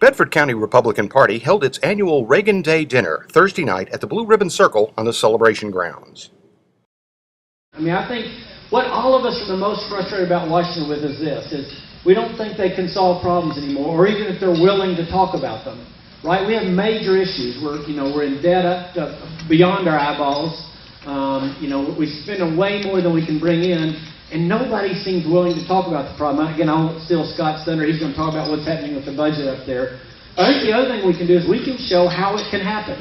Bedford County Republican Party held its annual Reagan Day dinner Thursday night at the Blue Ribbon Circle on the celebration grounds. I mean, I think what all of us are the most frustrated about Washington with is this, is we don't think they can solve problems anymore, or even if they're willing to talk about them, right? We have major issues. We're in debt up beyond our eyeballs. We spend way more than we can bring in, and nobody seems willing to talk about the problem. Again, I won't steal Scott's thunder. He's going to talk about what's happening with the budget up there. I think the other thing we can do is we can show how it can happen.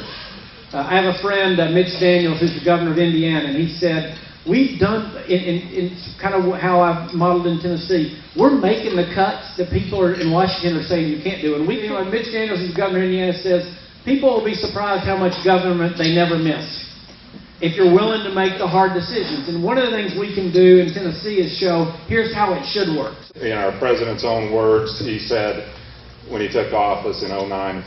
I have a friend, Mitch Daniels, who's the governor of Indiana, and he said, we've done, in kind of how I've modeled in Tennessee, we're making the cuts that people in Washington are saying you can't do. And Mitch Daniels, who's the governor of Indiana, says, people will be surprised how much government they never miss if you're willing to make the hard decisions. And one of the things we can do in Tennessee is show, here's how it should work. In our president's own words, he said when he took office in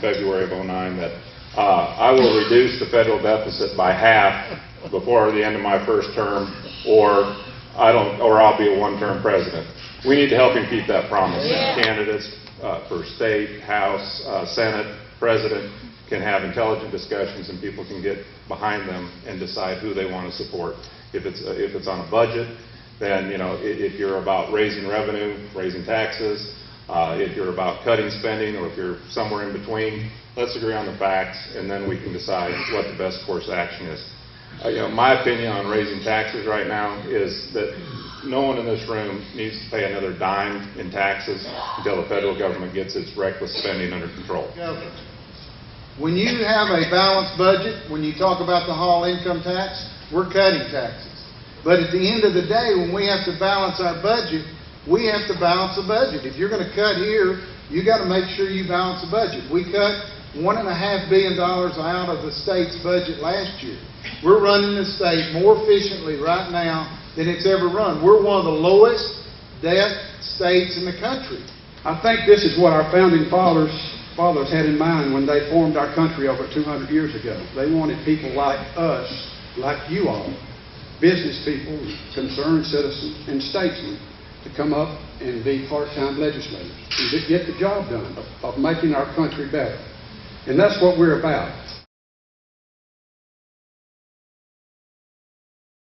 February of 2009, that I will reduce the federal deficit by half before the end of my first term, or I'll be a one-term president. We need to help him keep that promise. Yeah. Candidates for state, House, Senate, President can have intelligent discussions, and people can get behind them and decide who they want to support. If it's on a budget, then if you're about raising revenue, raising taxes, if you're about cutting spending, or if you're somewhere in between, let's agree on the facts, and then we can decide what the best course of action is. My opinion on raising taxes right now is that no one in this room needs to pay another dime in taxes until the federal government gets its reckless spending under control. When you have a balanced budget, when you talk about the Hall income tax, we're cutting taxes. But at the end of the day, when we have to balance our budget, we have to balance the budget. If you're going to cut here, you got to make sure you balance the budget. We cut $1.5 billion out of the state's budget last year. We're running the state more efficiently right now than it's ever run. We're one of the lowest debt states in the country. I think this is what our founding fathers had in mind when they formed our country over 200 years ago. They wanted people like us, like you all, business people, concerned citizens, and statesmen, to come up and be part-time legislators and get the job done of making our country better. And that's what we're about.